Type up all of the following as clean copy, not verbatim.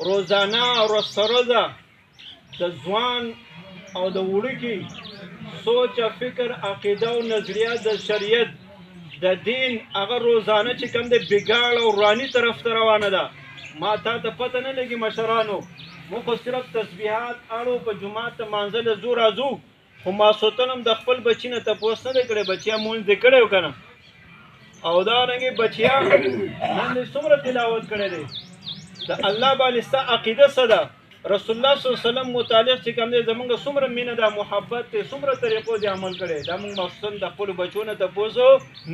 روزانه ورځ د ځوان او د وړوکي سوچ فکر عقیده او نظریه د شریعت د دین هغه روزانه چې کوم د بګاړ او رانی طرف ته روانه ده. ما تا ته پته نه لګي مشرانو، موږ خو صرف تسبیحات اړو په جومات ته مانځه زو راځو، خو ماسوتن هم د خپل بچي نه تپوس نه دی کړی بچیا مونځ دې کړی و که نه؟ او دارنګې بچیا نن دې څومره تلاوت کړی دی، د الله باندې ستا عقیده څه ده؟ رسول الله صلی الله علیه وسلم متعلق چې کوم دی زمونږ څومره مینه ده، محبت دی، څومره طریقو دی عمل کړی، دا موږ مخصوصا د خپلو بچو نه تپوس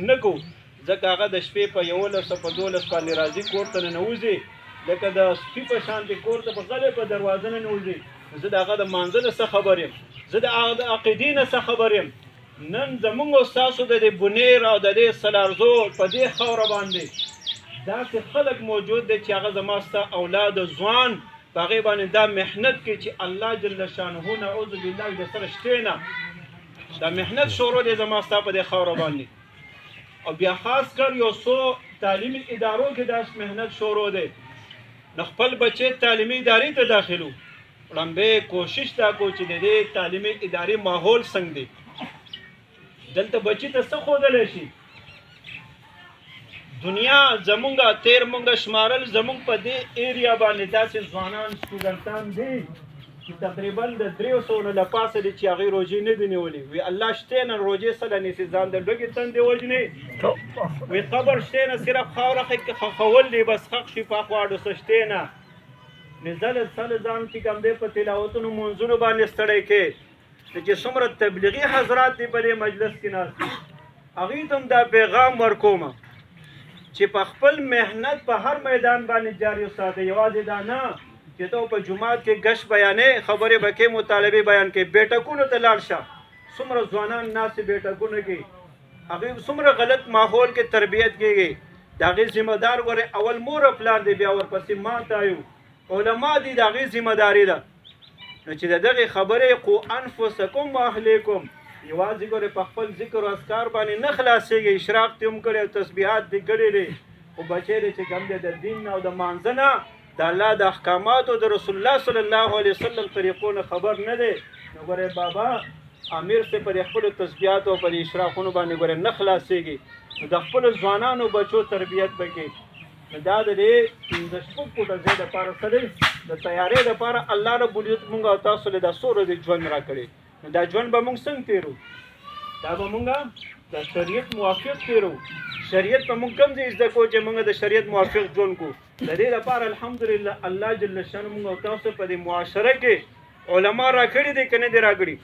نه کوو، ځکه هغه د شپې په 11 په 12 باندې راځي کور ته ننوځي، لکه د سپي په شانتې کور ته په غلی په دروازه ننوځي. زه د هغه د مانځه نه څه خبر یم، زه د هغه د عقیدې نه څه خبر یم. نن زمونږ او ستاسو د دې بنیر او د دې سلارزو په دې خاوره باندې داسې خلک موجود دی چې هغه زما ستا اولاد ځوان په هغې باندې دا محنت کوي چې الله جل شانه نعوذ بالله د سره شتې نه دا محنت شروع دی زما ستا په دې خاوره باندې. او بیا خاص کر یو څو تعلیمي ادارو کې داس محنت شروع دی، نو خپل بچې تعلیمي ادارې ته داخلو، وړاندې کوشش دا کو چې د دې تعلیمي ادارې ماحول څنګه دی، دلته بچی ته څه ښودلی شي. دنیا زمونږه تیر مونږه شمارل زمونږ په دې ایریا باندې داسې ځوانان سټوډنټان دي چې تقریبا د 300 نه لپاسه دي چې هغې روژې نه دي نیولې. وی الله شتې نه روژې سله نیسي، ځان د ډوګې تندې وژنې، وی قبر شتې نه صرف خاوره خښول دي، بس خښ شي په خواړو څه شتې نه نزله سله ځان چې کوم دی په تلاوتونو منځونو باندې ستړی کې. چې څومره تبلیغي حضرات دی په دې مجلس کې ناست دي، هغوی ته هم دا پیغام ورکوم چې په خپل محنت په هر میدان باندې جاري وساتئ. یوازې دا نه چې ته په جومات کې ګشت بیانې، خبرې به کې، مطالبې بیان کې، بیټکونو ته لاړ شه. څومره ځوانان ناست دي بیټکونو کې، هغوی څومره غلط ماحول کې تربیت کېږي. د هغې ذمه دار ګورې اول مور او پلار دی، بیا ورپسې ماته یو علما دي، د هغې ذمه داري ده. نو چې د دغې خبرې قو انفسکم و اهلیکم، یوازې ګورې په خپل ذکر او اذکار باندې نه خلاصېږي. اشراق دې هم کړی او تسبیحات دې کړي دي، خو بچی دی چې کوم دی د دین او د مانځه نه، د الله د احکاماتو د رسول الله صلی الله علیه وسلم طریقو نه خبر نه دی. نو ګورې بابا امیر صاحب په دې خپلو تسبیحاتو او په دې اشراقونو باندې ګورې نه خلاصېږي. نو د خپلو ځوانانو بچو تربیت به کوي. نو دا د دې 15 فوټه ځای دپاره څه دی، د تیارې دپاره الله رب العزت مونږ او تاسو له دا څو ورځې ژوند راکړی. نو دا ژوند به مونږ څنګه تېرو؟ دا به مونږ د شریعت موافق تېرو. شریعت به مونږ کوم ځای زده کوو چې مونږ د شریعت موافق ژوند کوو. د دې لپاره الحمدلله الله جل شانه مونږ او تاسو په دې معاشره کې علما راکړي دي که نه دي راکړي.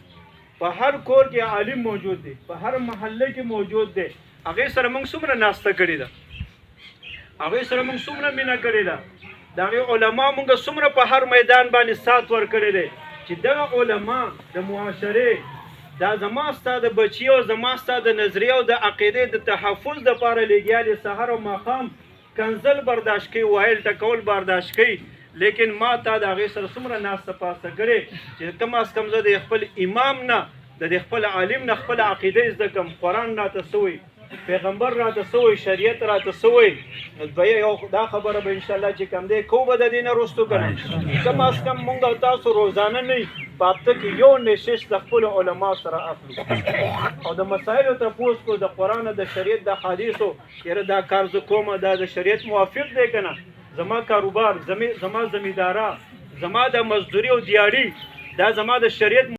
په هر کور کې عالم موجود دی، په هر محله کې موجود دی. هغې سره مونږ څومره ناسته کړې ده، هغې سره مونږ څومره مینه کړې ده، د هغې علما مونږ څومره په هر میدان باندې سات ورکړی دی چې دغه علما د معاشرې دا زما ستا د بچي او زما ستا د نظریه او د عقیدې د تحفظ دپاره لګیا دي. سحر او ماښام کنزل برداشت کوي، وایل ټکول برداشت کوي، لیکن ما تا د هغې سره څومره ناسته پاسته کړې چې کم از کم زه د خپل امام نه، د خپل عالم نه خپله عقیده زده کړم. قرآن راته څه وایي، پیغمبر راته څه وایي، شریعت راته څه وایي. نو یو دا خبره به انشاءالله چې کوم دی کوو به د دې نه وروستو که نه. کم از کم مونږ او تاسو روزانه نه په هفته کې یو نشست د خپلو علما سره اخلو او د مسایلو تپوس کو، د قرآن د شریعت د حدیثو یاره دا کار زه کومه دا د شریعت موافق دی که نه، زما کاروبار، زما زمینداره، زما د مزدوري او دیاري دا زما د شریعت